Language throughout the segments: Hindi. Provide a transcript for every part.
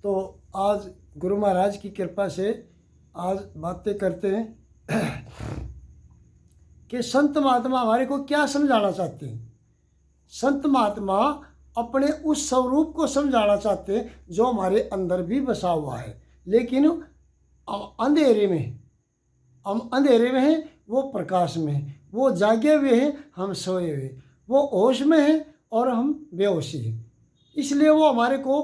तो आज गुरु महाराज की कृपा से आज बातें करते हैं कि संत महात्मा हमारे को क्या समझाना चाहते हैं। संत महात्मा अपने उस स्वरूप को समझाना चाहते हैं जो हमारे अंदर भी बसा हुआ है, लेकिन हम अंधेरे में हैं, वो प्रकाश में हैं, वो जागे हुए हैं, हम सोए हुए, वो होश में हैं और हम बेहोशी हैं। इसलिए वो हमारे को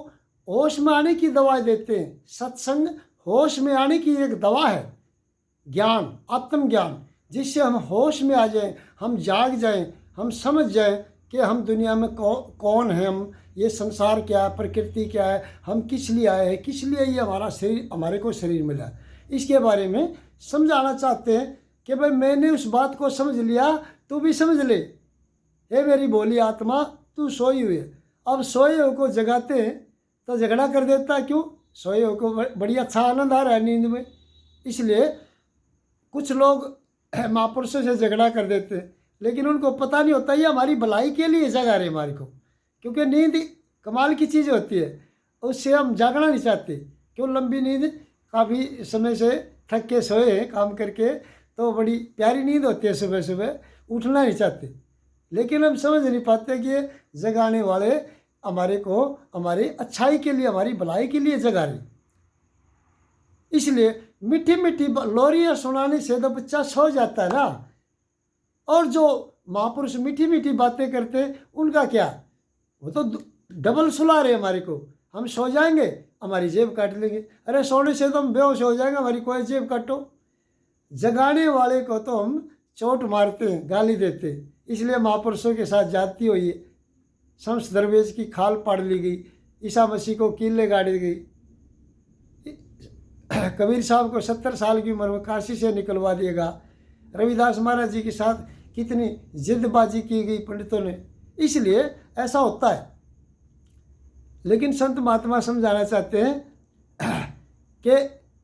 होश में आने की दवा देते हैं। सत्संग होश में आने की एक दवा है, ज्ञान, आत्मज्ञान, जिससे हम होश में आ जाएं, हम जाग जाएं, हम समझ जाएं कि हम दुनिया में कौन हैं, हम ये संसार क्या है, प्रकृति क्या है, हम किस लिए आए हैं, किस लिए ये हमारा शरीर, हमारे को शरीर मिला। इसके बारे में समझाना चाहते हैं कि भाई मैंने उस बात को समझ लिया, तू भी समझ ले। हे मेरी भोली आत्मा, तू सोई हुई है। अब सोए हुए को जगाते हैं तो झगड़ा कर देता है, क्यों? सोए हुए को बड़ी अच्छा आनंद आ रहा है नींद में। इसलिए कुछ लोग महापुरुषों से झगड़ा कर देते हैं, लेकिन उनको पता नहीं होता ये हमारी भलाई के लिए जगा रहे हमारे को, क्योंकि नींद कमाल की चीज़ होती है, उससे हम जागना नहीं चाहते। क्यों? लंबी नींद, काफ़ी समय से थक के सोए हैं काम करके, तो बड़ी प्यारी नींद होती है, सुबह सुबह उठना नहीं चाहते, लेकिन हम समझ नहीं पाते कि ये जगाने वाले हमारे को हमारी अच्छाई के लिए, हमारी भलाई के लिए जगा रहे। इसलिए मीठी मीठी लोरियाँ सुनाने से तो बच्चा सो जाता है ना। और जो महापुरुष मीठी मीठी बातें करते हैं उनका क्या, वो तो डबल सुला रहे हमारे को। हम सो जाएंगे, हमारी जेब काट लेंगे। अरे सोने से तो हम बेहोश हो जाएंगे, हमारी कोई जेब काटो। जगाने वाले को तो हम चोट मारते हैं, गाली देते हैं। इसलिए महापुरुषों के साथ जाती हुई है, शम्स दरवेश की खाल पाड़ ली गई, ईसा मसीह को कीले गाड़ी गई, कबीर साहब को 70 साल की उम्र में काशी से निकलवा दिएगा, रविदास महाराज जी के साथ कितनी जिद्दबाजी की गई पंडितों ने। इसलिए ऐसा होता है। लेकिन संत महात्मा समझाना चाहते हैं कि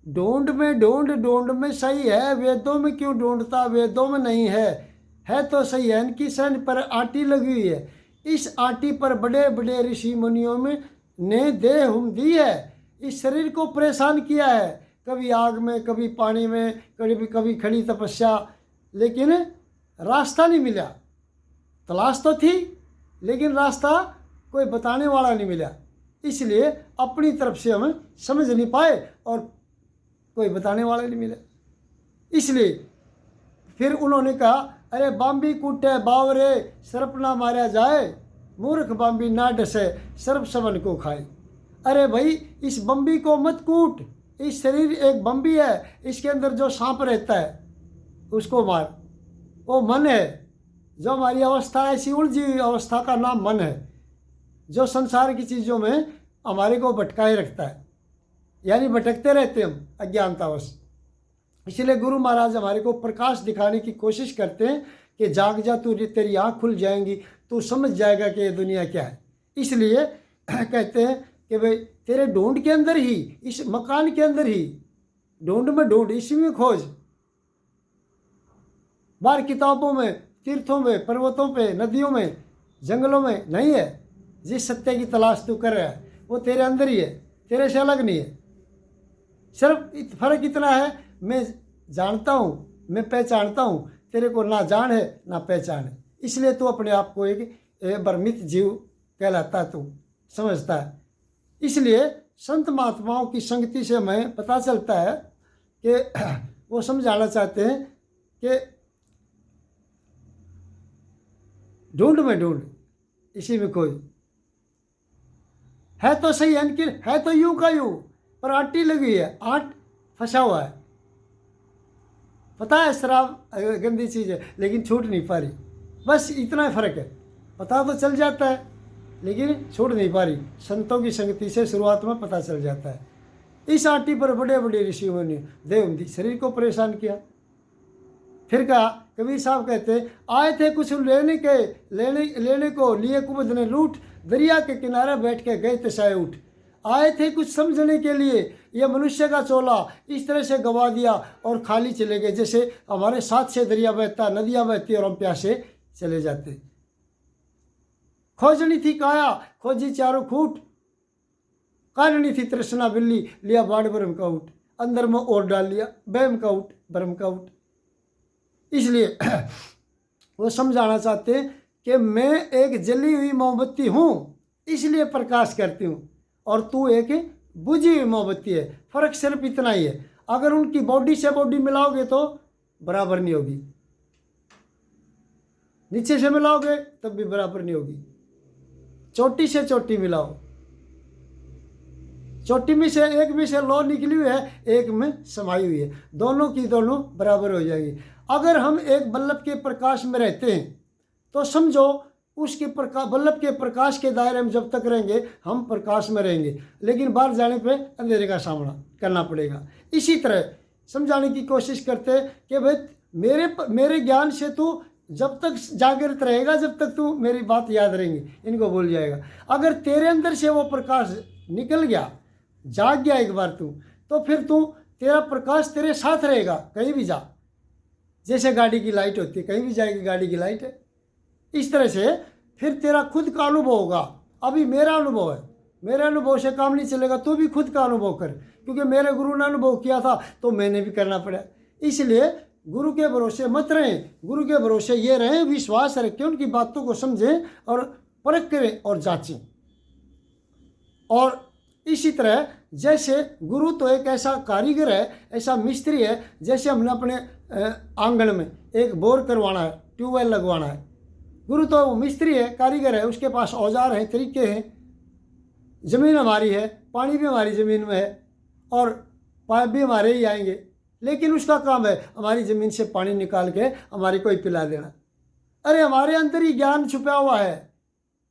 ढूंढ में सही है, वेदों में क्यों ढूंढता, वेदों में नहीं है तो सही है। इनकी सन पर आटी लगी हुई है, इस आटी पर बड़े बड़े ऋषि मुनियों में ने देह हुम दी है, इस शरीर को परेशान किया है, कभी आग में, कभी पानी में, कभी खड़ी तपस्या, लेकिन रास्ता नहीं मिला। तलाश तो थी, लेकिन रास्ता कोई बताने वाला नहीं मिला। इसलिए अपनी तरफ से हम समझ नहीं पाए और कोई बताने वाला नहीं मिला। इसलिए फिर उन्होंने कहा, अरे बाम्बी कूटे बावरे सर्प ना मारा जाए, मूर्ख बाम्बी ना डसे सर्प सबन को खाए। अरे भाई, इस बम्बी को मत कूट, इस शरीर एक बम्बी है, इसके अंदर जो सांप रहता है उसको मार। वो मन है, जो हमारी अवस्था ऐसी उलझी हुई अवस्था का नाम मन है, जो संसार की चीज़ों में हमारे को भटकाए रखता है, यानी भटकते रहते हम अज्ञानतावश। इसलिए गुरु महाराज हमारे को प्रकाश दिखाने की कोशिश करते हैं कि जाग जा तू, तेरी आँख खुल जाएंगी, तू समझ जाएगा कि ये दुनिया क्या है। इसलिए कहते हैं कि भाई तेरे ढूंढ के अंदर ही, इस मकान के अंदर ही, ढूंढ में ढूंढ, इसी में खोज। बाहर किताबों में, तीर्थों में, पर्वतों पे, नदियों में, जंगलों में नहीं है। जिस सत्य की तलाश तू कर रहा है वो तेरे अंदर ही है, तेरे से अलग नहीं है। सिर्फ फर्क इतना है, मैं जानता हूँ, मैं पहचानता हूँ, तेरे को ना जान है ना पहचान है। इसलिए तू अपने आप को एक भ्रमित जीव कहलाता है, तू समझता है। इसलिए संत महात्माओं की संगति से हमें पता चलता है कि वो समझाना चाहते हैं कि ढूंढ में ढूंढ, इसी में कोई है तो सही है तो यूं का यूं, पर आटी लगी है, आट फंसा हुआ है। पता है शराब गंदी चीज़ है, लेकिन छूट नहीं पा रही। बस इतना फर्क है, पता तो चल जाता है लेकिन छूट नहीं पा रही। संतों की संगति से शुरुआत में पता चल जाता है। इस आटी पर बड़े बड़े ऋषियों ने देव शरीर को परेशान किया। फिर कहा, कबीर साहब कहते, आए थे कुछ लेने को, लिए कुबद ने लूट, दरिया के किनारे बैठ के गए तसाए उठ। आए थे कुछ समझने के लिए, यह मनुष्य का चोला इस तरह से गवा दिया और खाली चले गए, जैसे हमारे साथ से दरिया बहता, नदियाँ बहती और हम प्यासे चले जाते। खोजनी थी काया, खोजी चारों खूट, काननी थी तृष्णा बिल्ली, लिया बाढ़ ब्रह्म का उठ, अंदर में और डाल लिया वहम का उठ, ब्रह्म का उठ। इसलिए वो समझाना चाहते हैं कि मैं एक जली हुई मोमबत्ती हूँ, इसलिए प्रकाश करती हूँ, और तू एक बुझी हुई मोमबत्ती है। फर्क सिर्फ इतना ही है, अगर उनकी बॉडी से बॉडी मिलाओगे तो बराबर नहीं होगी, नीचे से मिलाओगे तब भी बराबर नहीं होगी। चोटी से चोटी मिलाओ, चोटी में से एक में से लौ निकली हुई है, एक में समाई हुई है, दोनों की दोनों बराबर हो जाएगी। अगर हम एक बल्ब के प्रकाश में रहते हैं तो समझो उसके बल्ब के प्रकाश के दायरे में जब तक रहेंगे हम प्रकाश में रहेंगे, लेकिन बाहर जाने पे अंधेरे का सामना करना पड़ेगा। इसी तरह समझाने की कोशिश करते हैं कि भाई मेरे ज्ञान से तू जब तक जागृत रहेगा, जब तक तू मेरी बात याद रहेंगी, इनको भूल जाएगा। अगर तेरे अंदर से वो प्रकाश निकल गया, जाग गया एक बार तू, तो फिर तेरा प्रकाश तेरे साथ रहेगा कहीं भी जा। जैसे गाड़ी की लाइट होती है, कहीं भी जाएगी गाड़ी की लाइट है, इस तरह से फिर तेरा खुद का अनुभव होगा। अभी मेरा अनुभव है, मेरे अनुभव से काम नहीं चलेगा, तू भी खुद का अनुभव कर, क्योंकि मेरे गुरु ने अनुभव किया था तो मैंने भी करना पड़ा। इसलिए गुरु के भरोसे मत रहें, गुरु के भरोसे ये रहें, विश्वास रखें, उनकी बातों को समझें और परख करें और जांचें। और इसी तरह जैसे गुरु तो एक ऐसा कारीगर है, ऐसा मिस्त्री है, जैसे हमने अपने आंगन में एक बोर करवाना है, ट्यूबवेल लगवाना है, गुरु तो मिस्त्री है, कारीगर है, उसके पास औजार हैं, तरीके हैं। ज़मीन हमारी है, पानी भी हमारी ज़मीन में है और पाइप भी हमारे ही आएंगे, लेकिन उसका काम है हमारी ज़मीन से पानी निकाल के हमारे को ही पिला देना। अरे हमारे अंदर ही ज्ञान छुपा हुआ है,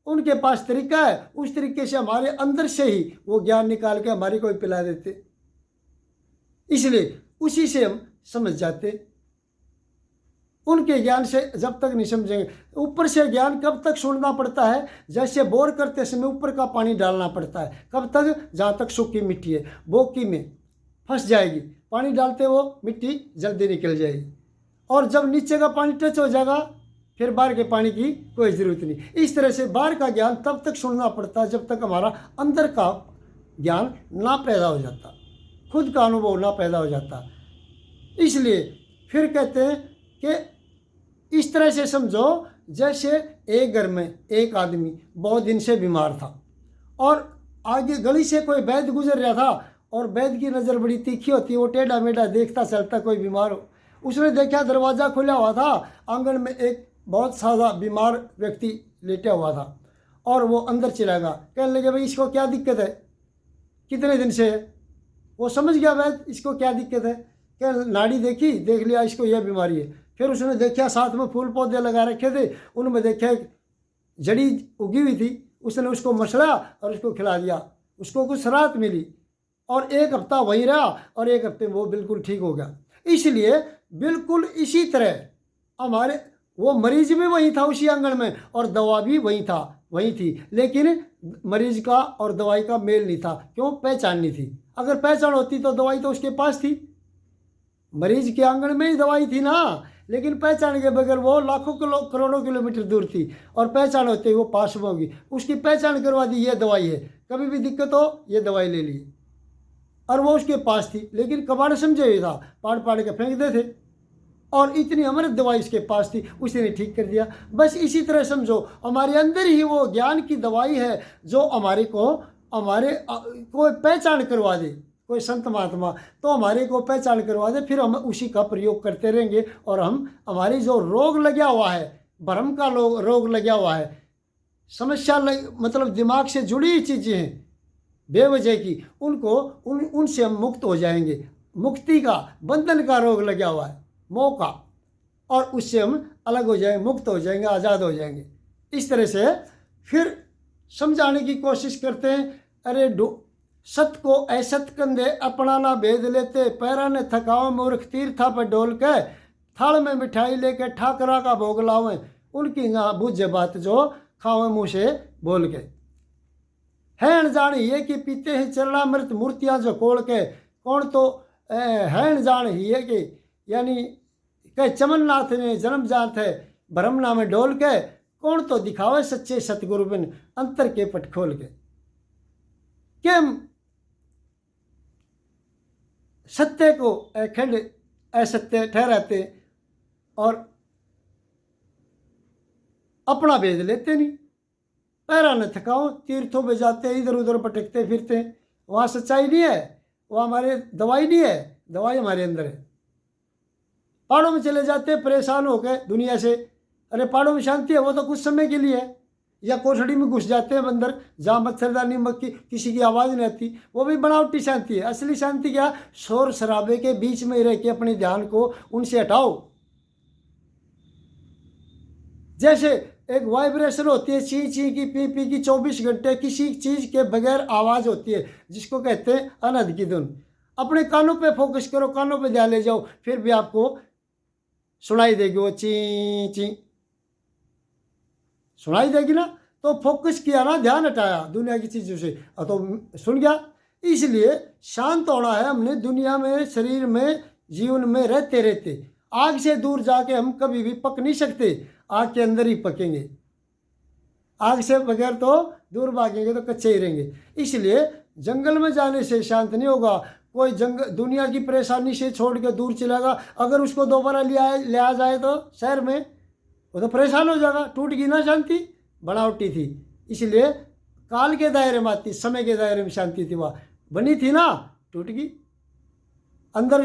उनके पास तरीका है, उस तरीके से हमारे अंदर से ही वो ज्ञान निकाल के हमारी को ही पिला देते। इसलिए उसी से हम समझ जाते। उनके ज्ञान से जब तक नहीं समझेंगे, ऊपर से ज्ञान कब तक सुनना पड़ता है, जैसे बोर करते समय ऊपर का पानी डालना पड़ता है, कब तक, जहाँ तक सूखी मिट्टी है, बोकी में फंस जाएगी, पानी डालते वो मिट्टी जल्दी निकल जाएगी, और जब नीचे का पानी टच हो जाएगा फिर बाहर के पानी की कोई ज़रूरत नहीं। इस तरह से बाहर का ज्ञान तब तक सुनना पड़ता है जब तक हमारा अंदर का ज्ञान ना पैदा हो जाता, खुद का अनुभव ना पैदा हो जाता। इसलिए फिर कहते हैं कि इस तरह से समझो, जैसे एक घर में एक आदमी बहुत दिन से बीमार था और आगे गली से कोई वैद्य गुजर रहा था, और वैद्य की नज़र बड़ी तीखी होती है, वो टेढ़ा मेढ़ा देखता चलता कोई बीमार हो। उसने देखा दरवाज़ा खुला हुआ था, आंगन में एक बहुत सादा बीमार व्यक्ति लेटा हुआ था, और वो अंदर चला गया। कहने लगे भाई इसको क्या दिक्कत है, कितने दिन से है। वो समझ गया वैद्य इसको क्या दिक्कत है, क्या नाड़ी देखी, देख लिया इसको यह बीमारी है। फिर उसने देखा साथ में फूल पौधे लगा रखे थे, उनमें देखा एक जड़ी उगी हुई थी, उसने उसको मसला और उसको खिला दिया, उसको कुछ राहत मिली, और एक हफ्ता वहीं रहा और एक हफ्ते में वो बिल्कुल ठीक हो गया। इसलिए बिल्कुल इसी तरह हमारे वो मरीज भी वहीं था उसी आंगन में, और दवा भी वहीं थी, लेकिन मरीज का और दवाई का मेल नहीं था। क्यों? पहचान नहीं थी। अगर पहचान होती तो दवाई तो उसके पास थी, मरीज के आंगन में ही दवाई थी ना, लेकिन पहचान के बगैर वो लाखों करोड़ों किलोमीटर दूर थी, और पहचान होते ही वो पास में होगी। उसकी पहचान करवा दी, ये दवाई है, कभी भी दिक्कत हो ये दवाई ले ली, और वो उसके पास थी, लेकिन कबाड़ समझे हुए था, पाड़ के फेंक दे थे, और इतनी अमृत दवाई उसके पास थी, उसी ने ठीक कर दिया। बस इसी तरह समझो, हमारे अंदर ही वो ज्ञान की दवाई है जो हमारे को पहचान करवा दे, कोई संत महात्मा तो हमारे को पहचान करवा दे, फिर हम उसी का प्रयोग करते रहेंगे, और हम हमारी जो रोग लगा हुआ है, भ्रम का रोग लगा हुआ है, समस्या मतलब दिमाग से जुड़ी हुई चीज़ें हैं बेवजह की, उनसे हम मुक्त हो जाएंगे। मुक्ति का, बंधन का रोग लगा हुआ है, मोह का, और उससे हम अलग हो जाएंगे, मुक्त हो जाएंगे, आज़ाद हो जाएंगे। इस तरह से फिर समझाने की कोशिश करते हैं। अरे सत को ऐसत कंधे अपना ना भेद लेते, पैरा ने थकाओ मूर्ख तीर्था पर डोल के, थाल में मिठाई लेके ठाकरा का भोग लावें, उनकी ना बुझे बात जो खावे मुँह से बोल के। है अनजान ये कि पीते हैं चरणामृत मूर्तियाँ जो कोल के, कौन तो है अनजान ये कि यानी कह चमननाथ ने जन्म जात है भ्रमना में डोल के, कौन तो दिखावे सच्चे सतगुरु बिन अंतर के पट खोल के। कि सत्य को अखंड असत्य ठहराते और अपना भेज लेते नहीं। पैरा न थकाओ, तीर्थों पे जाते इधर उधर भटकते फिरते, वहाँ सच्चाई नहीं है, वहाँ हमारे दवाई नहीं है, दवाई हमारे अंदर है। पहाड़ों में चले जाते परेशान होकर दुनिया से, अरे पहाड़ों में शांति है, वो तो कुछ समय के लिए है। या कोठड़ी में घुस जाते हैं बंदर, जहाँ मच्छरदानी मक्खी किसी की आवाज़ नहीं आती, वो भी बनावटी शांति है। असली शांति क्या? शोर शराबे के बीच में रह के अपने ध्यान को उनसे हटाओ। जैसे एक वाइब्रेशन होती है ची ची की पी पी की, 24 घंटे किसी चीज़ के बगैर आवाज़ होती है, जिसको कहते हैं अनहद की धुन। अपने कानों पे फोकस करो, कानों पे ध्यान ले जाओ, फिर भी आपको सुनाई देगी वो ची ची, सुनाई देगी ना। तो फोकस किया ना, ध्यान हटाया दुनिया की चीज़ों से, तो सुन गया। इसलिए शांत होना है हमने दुनिया में, शरीर में, जीवन में रहते रहते। आग से दूर जाके हम कभी भी पक नहीं सकते, आग के अंदर ही पकेंगे। आग से बगैर तो दूर भागेंगे तो कच्चे ही रहेंगे। इसलिए जंगल में जाने से शांत नहीं होगा। कोई दुनिया की परेशानी से छोड़ के दूर चलेगा, अगर उसको दोबारा लिया जाए तो शहर में, वो तो परेशान हो जाएगा। टूट गई ना शांति, बनावटी थी। इसलिए काल के दायरे में आती, समय के दायरे में शांति थी, वह बनी थी ना, टूट गई। अंदर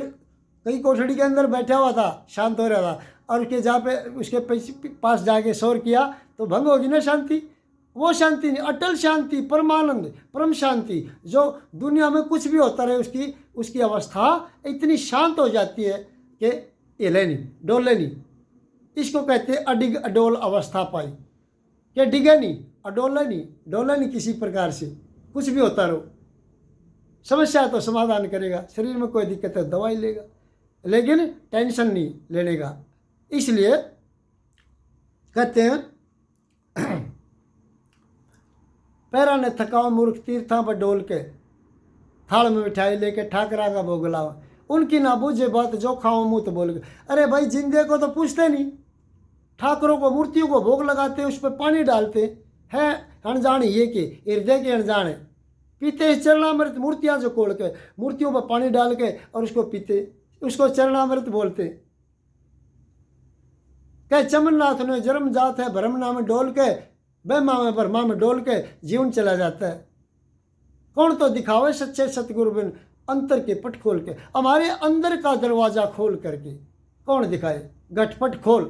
कई कोठड़ी के अंदर बैठा हुआ था, शांत हो रहा था, और उसके जहाँ पे उसके पास जाके शोर किया तो भंग होगी ना शांति। वो शांति नहीं, अटल शांति, परमानंद, परम शांति, जो दुनिया में कुछ भी होता रहे उसकी अवस्था इतनी शांत हो जाती है कि हिले नहीं, डोले नहीं। इसको कहते हैं अडिग अडोल अवस्था पाई, कि डिगे नहीं, अडोले नहीं, डोले नहीं किसी प्रकार से, कुछ भी होता रहो। समस्या तो समाधान करेगा, शरीर में कोई दिक्कत है दवाई लेगा, लेकिन टेंशन नहीं लेने का। इसलिए कहते हैं पैरा ने थकाओ मूर्ख तीर्थां पर डोल के, थाल में मिठाई लेके ठाकरा का भोग लाओ, उनकी ना बूझे बात जो खाओ मुँह तो बोल के। अरे भाई जिंदे को तो पूछते नहीं, ठाकुरों को, मूर्तियों को भोग लगाते, उस पर पानी डालते हैं। अनजान ये कि हृदय के अनजान है, पीते चरणामृत, मूर्तियाँ जो खोल के मूर्तियों पर पानी डाल के और उसको पीते, उसको चरणामृत बोलते। कह चमननाथ ने जन्म जात है भरम नाम डोल के, बहमा में बरमा में डोल के जीवन चला जाता है। कौन तो दिखावे सच्चे सतगुरु बिन अंतर के पट खोल के, हमारे अंदर का दरवाजा खोल करके कौन दिखाए? गटपट खोल।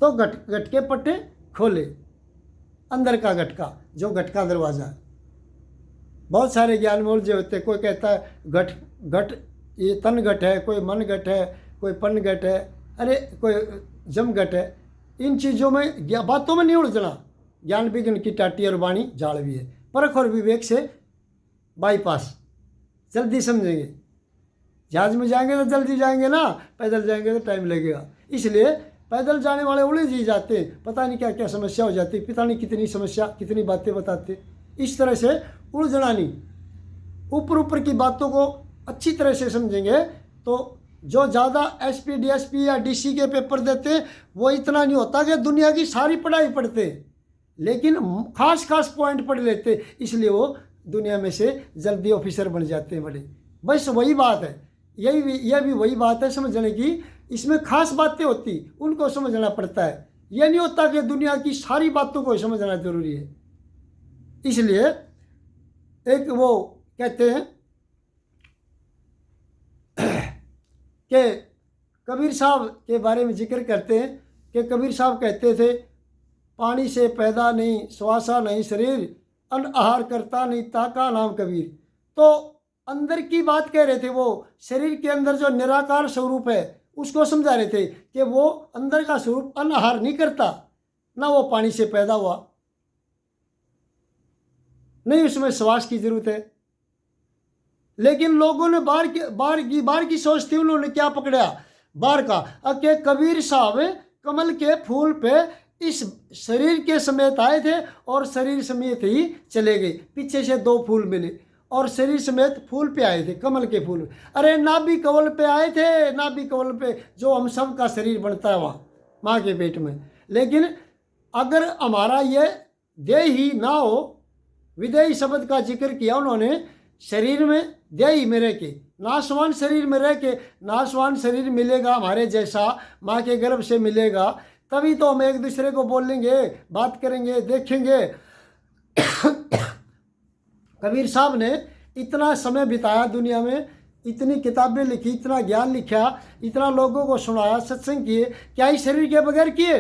तो गट के पट्टे खोले, अंदर का गटका, जो गटका दरवाजा है। बहुत सारे ज्ञान मूल जो होते, कोई कहता है घट ये तन घट है, कोई मन घट है, कोई पन घट है, अरे कोई जम घट है। इन चीज़ों में, बातों में नहीं उलझना। ज्ञान विज्ञान की टाटी और वाणी जाल भी है, परख और विवेक से बाईपास, जल्दी समझेंगे। जहाज में जाएंगे तो जल्दी जाएंगे ना, पैदल जाएंगे तो टाइम लगेगा। इसलिए पैदल जाने वाले उलझ ही जाते, पता नहीं क्या क्या समस्या हो जाती, पता नहीं कितनी समस्या, कितनी बातें बताते। इस तरह से उलझना नहीं, ऊपर ऊपर की बातों को अच्छी तरह से समझेंगे तो जो ज़्यादा एसपी डीएसपी या डीसी के पेपर देते वो इतना नहीं होता कि दुनिया की सारी पढ़ाई पढ़ते, लेकिन खास खास पॉइंट पढ़ लेते, इसलिए वो दुनिया में से जल्दी ऑफिसर बन जाते हैं बड़े। बस वही बात है, यह भी वही बात है समझने की। इसमें खास बातें होती, उनको समझना पड़ता है। यह नहीं होता कि दुनिया की सारी बातों को समझना जरूरी है। इसलिए एक वो कहते हैं कि कबीर साहब के बारे में जिक्र करते हैं कि कबीर साहब कहते थे, पानी से पैदा नहीं श्वासा नहीं शरीर, अन्न आहार करता नहीं ताका नाम कबीर। तो अंदर की बात कह रहे थे, वो शरीर के अंदर जो निराकार स्वरूप है उसको समझा रहे थे कि वो अंदर का स्वरूप अन्न आहार नहीं करता, ना वो पानी से पैदा हुआ, नहीं उसमें श्वास की जरूरत है। लेकिन लोगों ने बाहर की सोच थी, उन्होंने क्या पकड़ा बाहर का, कि कबीर साहब कमल के फूल पे इस शरीर के समेत आए थे और शरीर समेत ही चले गए। पीछे से 2 फूल मिले और शरीर समेत फूल पे आए थे, कमल के फूल। अरे नाभि कमल पे आए थे, नाभि कमल पे जो हम सब का शरीर बनता है वहाँ माँ के पेट में। लेकिन अगर हमारा ये देह ही ना हो, विदेही शब्द का जिक्र किया उन्होंने। शरीर में देही में रह के, नाशवान शरीर में रह के, नाशवान शरीर मिलेगा हमारे जैसा, माँ के गर्भ से मिलेगा, तभी तो हम एक दूसरे को बोलेंगे, बात करेंगे, देखेंगे। कबीर साहब ने इतना समय बिताया दुनिया में, इतनी किताबें लिखी, इतना ज्ञान लिखा, इतना लोगों को सुनाया, सत्संग किए, क्या इस शरीर के बगैर किए?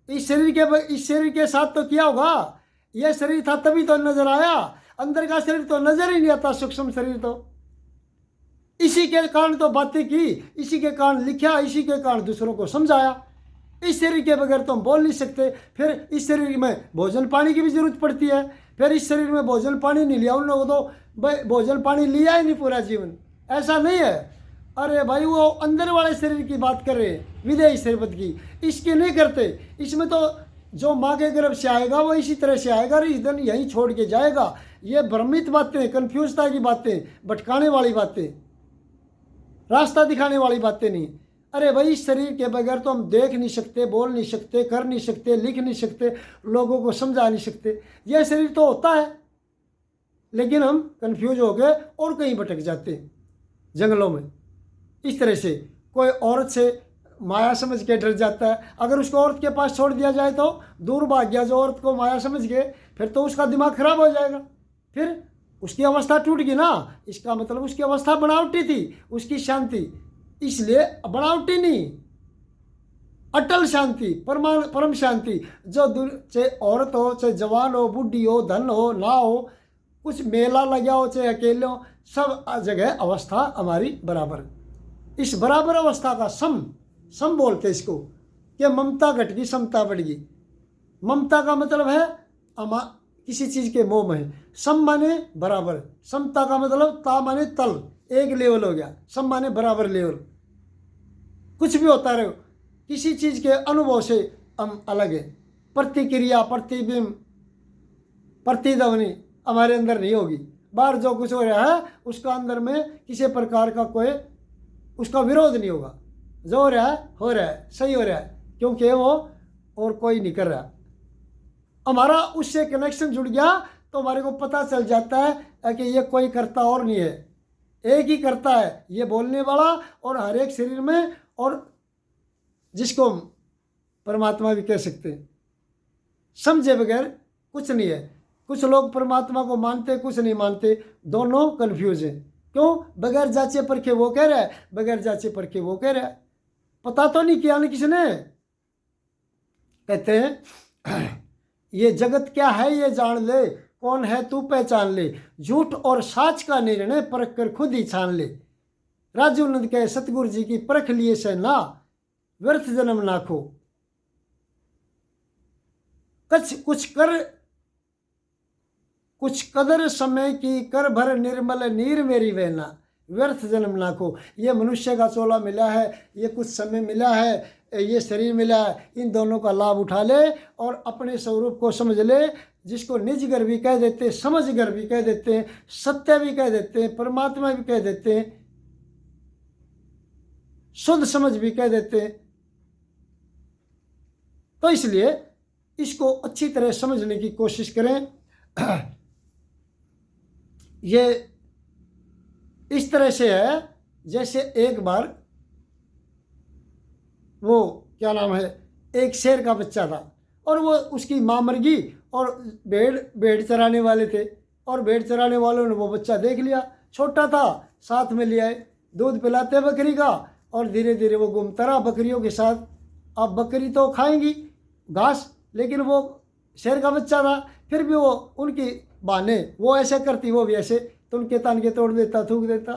इस शरीर के साथ तो किया होगा। यह शरीर था तभी तो नजर आया, अंदर का शरीर तो नजर ही नहीं आता, सूक्ष्म शरीर तो। इसी के कारण तो बातें की, इसी के कारण लिखा, इसी के कारण दूसरों को समझाया। इस शरीर के बगैर तो हम बोल नहीं सकते। फिर इस शरीर में भोजन पानी की भी जरूरत पड़ती है। फिर इस शरीर में भोजन पानी नहीं लिया उन लोगों तो भोजन पानी लिया ही नहीं पूरा जीवन, ऐसा नहीं है। अरे भाई वो अंदर वाले शरीर की बात कर रहे हैं, विदेही शरीर की, इसकी नहीं करते। इसमें तो जो माँ के गर्भ से आएगा वो इसी तरह से आएगा और इस दिन यहीं छोड़ के जाएगा। ये भ्रमित बातें, कन्फ्यूजता की बातें, भटकाने वाली बातें, रास्ता दिखाने वाली बातें नहीं। अरे भाई इस शरीर के बगैर तो हम देख नहीं सकते, बोल नहीं सकते, कर नहीं सकते, लिख नहीं सकते, लोगों को समझा नहीं सकते। यह शरीर तो होता है, लेकिन हम कंफ्यूज हो गए और कहीं भटक जाते हैं जंगलों में। इस तरह से कोई औरत से माया समझ के डर जाता है, अगर उसको औरत के पास छोड़ दिया जाए तो दूर भाग गया जो औरत को माया समझ गए, फिर तो उसका दिमाग खराब हो जाएगा, फिर उसकी अवस्था टूट गई ना। इसका मतलब उसकी अवस्था बनावटी थी, उसकी शांति, इसलिए बनावटी नहीं, अटल शांति, परम शांति। जो चाहे औरत हो, चाहे जवान हो, बुढ़ी हो, धन हो ना हो, कुछ मेला लगा हो, चाहे अकेले हो, सब जगह अवस्था हमारी बराबर। इस बराबर अवस्था का सम बोलते इसको, कि ममता घट गई, समता बढ़ गई। ममता का मतलब है किसी चीज़ के मोह में, सम माने बराबर, समता का मतलब ता माने तल, एक लेवल हो गया, सम माने बराबर लेवल। कुछ भी होता रहे, किसी चीज़ के अनुभव से हम अलग है। प्रतिक्रिया, प्रतिबिंब, प्रतिध्वनि हमारे अंदर नहीं होगी। बाहर जो कुछ हो रहा है उसका अंदर में किसी प्रकार का कोई उसका विरोध नहीं होगा। जो हो रहा है, सही हो रहा है, क्योंकि वो और कोई नहीं कर रहा। हमारा उससे कनेक्शन जुड़ गया तो हमारे को पता चल जाता है कि ये कोई करता और नहीं है, एक ही करता है, ये बोलने वाला और हर एक शरीर में, और जिसको हम परमात्मा भी कह सकते हैं। समझे बगैर कुछ नहीं है। कुछ लोग परमात्मा को मानते, कुछ नहीं मानते, दोनों कन्फ्यूज हैं। क्यों? बगैर जांचे परखे वो कह रहा है, बगैर जांचे परखे वो कह रहा है। पता तो नहीं किया ना किसने। कहते हैं ये जगत क्या है ये जान ले, कौन है तू पहचान ले, झूठ और साच का निर्णय परख कर खुद ही छान ले। राजू नंद कहे सतगुरु जी की परख लिए से ना, व्यर्थ जन्म ना खो। कुछ कदर समय की, कर भर निर्मल नीर मेरी वहना, व्यर्थ जन्म ना खो। ये मनुष्य का चोला मिला है, ये कुछ समय मिला है, ये शरीर मिला है, इन दोनों का लाभ उठा ले और अपने स्वरूप को समझ ले, जिसको निज घर भी कह देते हैं, समझ घर भी कह देते हैं, सत्य भी कह देते हैं, परमात्मा भी कह देते हैं, शुद्ध समझ भी कह देते हैं। तो इसलिए इसको अच्छी तरह समझने की कोशिश करें। ये इस तरह से है जैसे एक बार वो क्या नाम है, एक शेर का बच्चा था और वो उसकी माँ मर गई और भेड़ चराने वाले थे, और भेड़ चराने वालों ने वो बच्चा देख लिया, छोटा था, साथ में ले आए, दूध पिलाते बकरी का, और धीरे धीरे वो घूमता रहा बकरियों के साथ। अब बकरी तो खाएंगी घास, लेकिन वो शेर का बच्चा था, फिर भी वो उनकी बहाने वो ऐसे करती, वो भी ऐसे तुनके तान के तोड़ देता, थूक देता।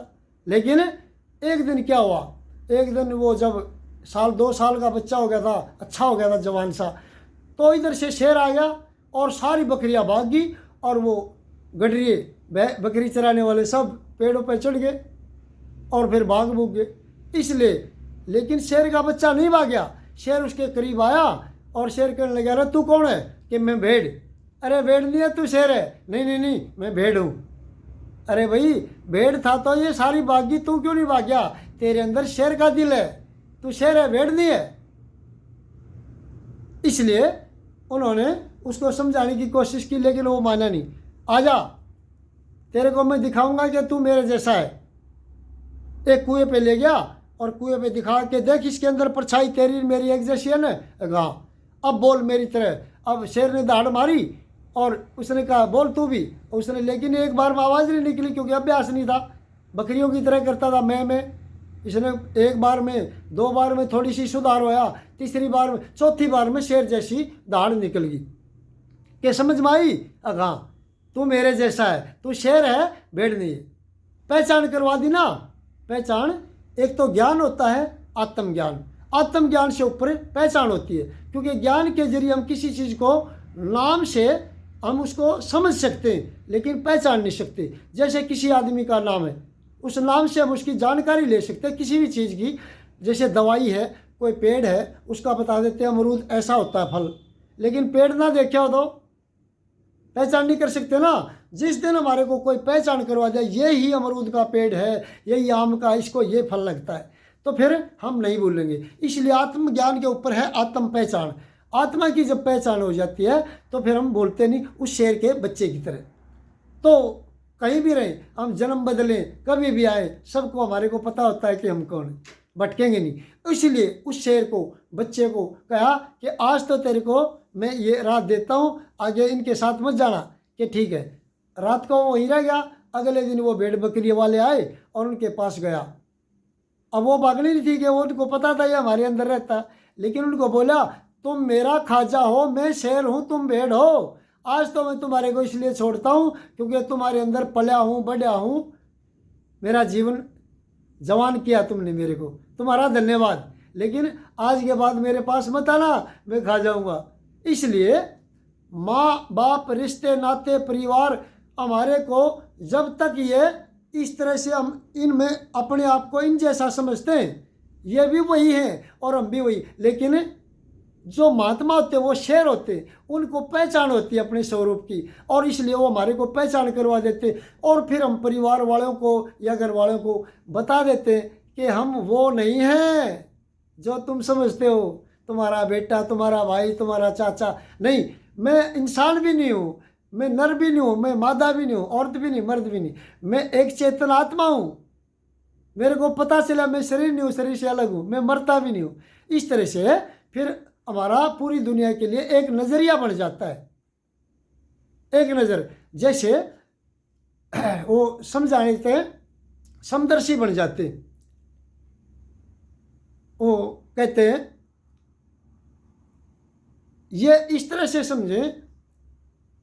लेकिन एक दिन क्या हुआ, एक दिन वो जब 2 साल का बच्चा हो गया था, अच्छा हो गया था, जवान सा, तो इधर से शेर आ गया और सारी बकरियां भाग गई, और वो गडरिए बकरी चराने वाले सब पेड़ों पर चढ़ गए और फिर भाग भूग गए। इसलिए, लेकिन शेर का बच्चा नहीं भाग गया। शेर उसके करीब आया और शेर कहने लगा, अरे तू कौन है? कि मैं भेड़। अरे भेड़ नहीं है तू शेर है। नहीं मैं भेड़ हूँ। अरे भाई भेड़ था तो ये सारी भाग गई, तू क्यों नहीं भाग गया? तेरे अंदर शेर का दिल है, तू शेर है, भेड़ नहीं है। इसलिए उन्होंने उसको समझाने की कोशिश की, लेकिन वो माना नहीं। आजा, तेरे को मैं दिखाऊंगा कि तू मेरे जैसा है। एक कुएं पे ले गया और कुएं पे दिखा के देख इसके अंदर परछाई तेरी मेरी एक जैसी है ना। हाँ, अब बोल मेरी तरह। अब शेर ने दहाड़ मारी और उसने कहा बोल तू भी। उसने, लेकिन एक बार में आवाज़ नहीं निकली क्योंकि अभ्यास नहीं था, बकरियों की तरह करता था मैं। इसने एक बार में, दो बार में थोड़ी सी सुधार होया, तीसरी बार में, चौथी बार में शेर जैसी दहाड़ निकल गई। कि समझ में आई? हाँ, तू मेरे जैसा है, तू शेर है, भेड़ नहीं है। पहचान करवा दी ना। पहचान, एक तो ज्ञान होता है आत्मज्ञान, आत्मज्ञान से ऊपर पहचान होती है, क्योंकि ज्ञान के जरिए हम किसी चीज़ को नाम से हम उसको समझ सकते हैं लेकिन पहचान नहीं सकते। जैसे किसी आदमी का नाम है, उस नाम से हम उसकी जानकारी ले सकते हैं किसी भी चीज़ की। जैसे दवाई है, कोई पेड़ है, उसका बता देते हैं अमरूद ऐसा होता है फल, लेकिन पेड़ ना देखा हो तो पहचान नहीं कर सकते ना। जिस दिन हमारे को कोई पहचान करवा दे ये ही अमरूद का पेड़ है, यही आम का, इसको ये फल लगता है, तो फिर हम नहीं भूलेंगे। इसलिए आत्मज्ञान के ऊपर है आत्म पहचान। आत्मा की जब पहचान हो जाती है तो फिर हम बोलते नहीं उस शेर के बच्चे की तरह। तो कहीं भी रहें, हम जन्म बदलें, कभी भी आए, सबको हमारे को पता होता है कि हम कौन हैं, भटकेंगे नहीं। इसलिए उस शेर को, बच्चे को कहा कि आज तो तेरे को मैं ये रात देता हूँ, आगे इनके साथ मत जाना। कि ठीक है। रात को वो वहीं रह गया। अगले दिन वो भेड़ बकरी वाले आए और उनके पास गया। अब वो भागनी नहीं थी कि वो, उनको पता था ये हमारे अंदर रहता, लेकिन उनको बोला तुम मेरा खाजा हो, मैं शेर हूँ, तुम भेड़ हो। आज तो मैं तुम्हारे को इसलिए छोड़ता हूँ क्योंकि तुम्हारे अंदर पला हूँ, बढ़ा हूँ, मेरा जीवन जवान किया तुमने मेरे को, तुम्हारा धन्यवाद। लेकिन आज के बाद मेरे पास मत आना, मैं खा जाऊँगा। इसलिए माँ बाप, रिश्ते नाते, परिवार हमारे को जब तक ये इस तरह से हम इनमें अपने आप को इन जैसा समझते हैं, ये भी वही हैं और हम भी वही, लेकिन जो महात्मा होते हैं वो शेर होते हैं, उनको पहचान होती है अपने स्वरूप की, और इसलिए वो हमारे को पहचान करवा देते। और फिर हम परिवार वालों को या घर वालों को बता देते कि हम वो नहीं हैं जो तुम समझते हो, तुम्हारा बेटा, तुम्हारा भाई, तुम्हारा चाचा नहीं। मैं इंसान भी नहीं हूँ, मैं नर भी नहीं हूँ, मैं मादा भी नहीं हूँ, औरत भी नहीं, मर्द भी नहीं, मैं एक चेतन आत्मा हूँ। मेरे को पता चला मैं शरीर नहीं हूँ, शरीर से अलग हूँ, मैं मरता भी नहीं हूँ। इस तरह से फिर हमारा पूरी दुनिया के लिए एक नज़रिया बन जाता है। एक नज़र, जैसे वो समझाने थे, समदर्शी बन जाते। वो कहते हैं ये इस तरह से समझे,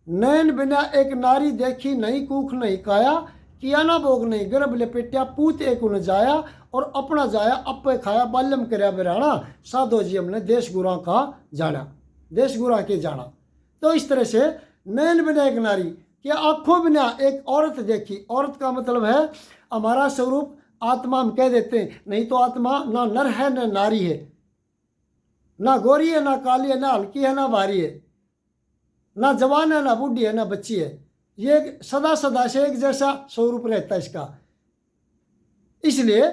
नैन बिना एक नारी देखी, नहीं कूख नहीं काया, किया ना भोग नहीं गर्भ लपेटिया, पूत एक उन जाया, और अपना जाया अपे खाया, बाल्यम करया बिराना, साधो जी हमने देश गुरा का जाना, देश गुरा के जाना। तो इस तरह से नैन बिना एक नारी, कि आंखों बिना एक औरत देखी। औरत का मतलब है हमारा स्वरूप आत्मा, हम कह देते हैं। नहीं तो आत्मा ना नर है ना नारी है, ना गोरी है ना काली है, ना हल्की है ना भारी है, ना जवान है ना बूढ़ी है ना बच्ची है। ये सदा सदा से एक जैसा स्वरूप रहता है इसका। इसलिए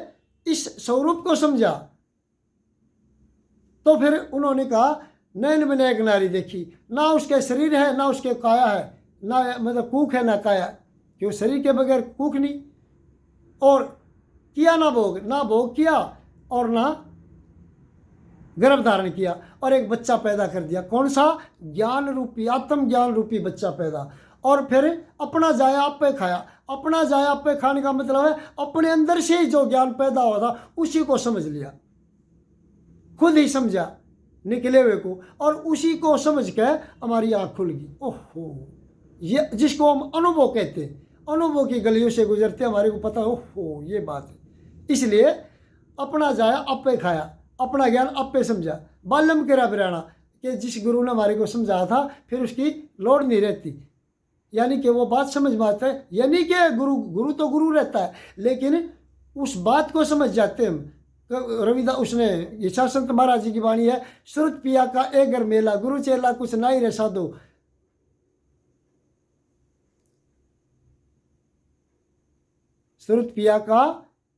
इस स्वरूप को समझा तो फिर उन्होंने कहा नैन बिना एक नारी देखी, ना उसके शरीर है ना उसके काया है, ना मतलब कूख है ना काया, क्यों शरीर के बगैर कूख नहीं। और किया ना भोग, ना भोग किया और ना गर्भ धारण किया, और एक बच्चा पैदा कर दिया। कौन सा? ज्ञान रूपी, आत्म ज्ञान रूपी बच्चा पैदा। और फिर अपना जाया आपे खाया। अपना जाया आपे खाने का मतलब है अपने अंदर से ही जो ज्ञान पैदा हुआ था उसी को समझ लिया, खुद ही समझा निकले हुए को, और उसी को समझ के हमारी आँख खुल गई। ओहो, ये जिसको हम अनुभव कहते हैं, अनुभव की गलियों से गुजरते हमारे को पता, ओहो ये बात है। इसलिए अपना जाया आपे खाया, अपना ज्ञान आपे समझा, बाल्यम केरा बिराना, कि जिस गुरु ने हमारे को समझाया था फिर उसकी लोड़ नहीं रहती। यानी कि वो बात समझ में आता है, यानी कि गुरु तो गुरु रहता है, लेकिन उस बात को समझ जाते हम। रविदास, उसने ईशा संत महाराज जी की वाणी है, श्रुत पिया का एक घर मेला, गुरु चेला कुछ ना ही रे साधो। श्रुत पिया का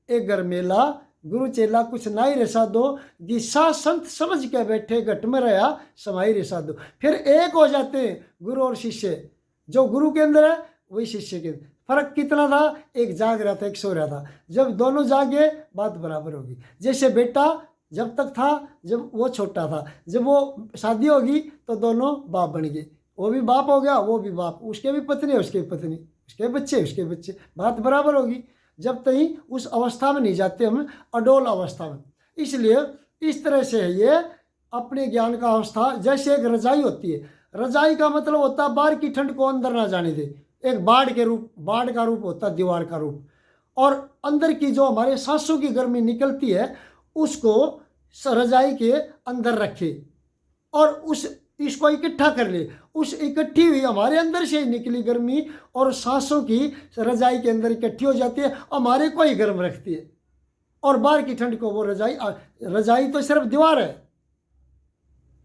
एक घर मेला, गुरु चेला कुछ ना ही रे साधो, दिशा संत समझ के बैठे घट में रहा समाई रे साधो। फिर एक हो जाते हैं गुरु और शिष्य। जो गुरु के अंदर है वही शिष्य के। फर्क कितना था, एक जाग रहा था एक सो रहा था। जब दोनों जागे बात बराबर होगी। जैसे बेटा जब तक था जब वो छोटा था, जब वो शादी होगी तो दोनों बाप बन गए, वो भी बाप हो गया वो भी बाप, उसके भी पत्नी उसके भी पत्नी, उसके बच्चे, बात बराबर होगी। जब तक उस अवस्था में नहीं जाते हम, अडोल अवस्था में। इसलिए इस तरह से है ये अपने ज्ञान का अवस्था। जैसे एक रजाई होती है, रजाई का मतलब होता है बाहर की ठंड को अंदर ना जाने दे, एक बाढ़ का रूप होता है, दीवार का रूप। और अंदर की जो हमारे सांसों की गर्मी निकलती है उसको रजाई के अंदर रखे और इसको इकट्ठा कर ले। उस इकट्ठी हुई हमारे अंदर से निकली गर्मी और सांसों की रजाई के अंदर इकट्ठी हो जाती है, हमारे को ही गर्म रखती है। और बाहर की ठंड को वो रजाई तो सिर्फ दीवार है,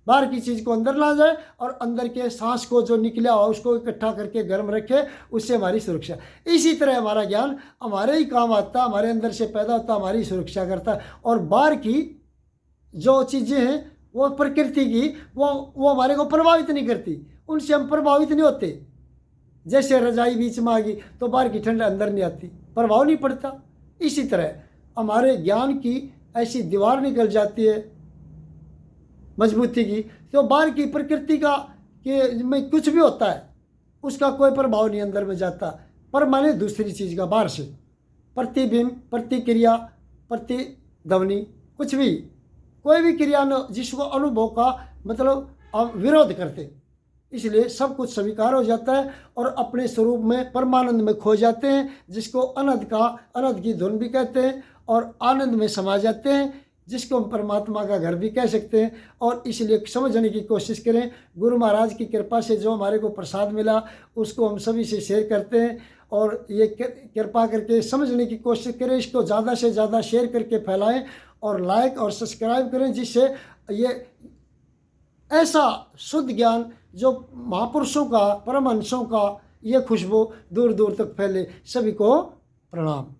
बाहर की चीज़ को अंदर ला जाए और अंदर के सांस को जो निकला हो उसको इकट्ठा करके गर्म रखे, उससे हमारी सुरक्षा। इसी तरह हमारा ज्ञान हमारे ही काम आता, हमारे अंदर से पैदा होता, हमारी सुरक्षा करता। और बाहर की जो चीज़ें हैं वो प्रकृति की, वो हमारे को प्रभावित नहीं करती, उनसे हम प्रभावित नहीं होते। जैसे रजाई बीच में आ गई तो बाहर की ठंड अंदर नहीं आती, प्रभाव नहीं पड़ता। इसी तरह हमारे ज्ञान की ऐसी दीवार निकल जाती है मजबूती की, तो बाहर की प्रकृति का कि में कुछ भी होता है उसका कोई प्रभाव नहीं अंदर में जाता। पर माने दूसरी चीज़ का बाहर से प्रतिबिंब, प्रतिक्रिया, प्रतिध्वनि, कुछ भी कोई भी क्रिया न जिसको अनुभव का मतलब विरोध करते, इसलिए सब कुछ स्वीकार हो जाता है और अपने स्वरूप में परमानंद में खो जाते हैं, जिसको अनंत की धुन भी कहते हैं, और आनंद में समा जाते हैं, जिसको हम परमात्मा का घर भी कह सकते हैं। और इसलिए समझने की कोशिश करें। गुरु महाराज की कृपा से जो हमारे को प्रसाद मिला उसको हम सभी से शेयर करते हैं और ये कृपा करके समझने की कोशिश करें, इसको ज़्यादा से ज़्यादा शेयर करके फैलाएं और लाइक और सब्सक्राइब करें, जिससे ये ऐसा शुद्ध ज्ञान जो महापुरुषों का, परमहंसों का, ये खुशबू दूर दूर तक फैले। सभी को प्रणाम।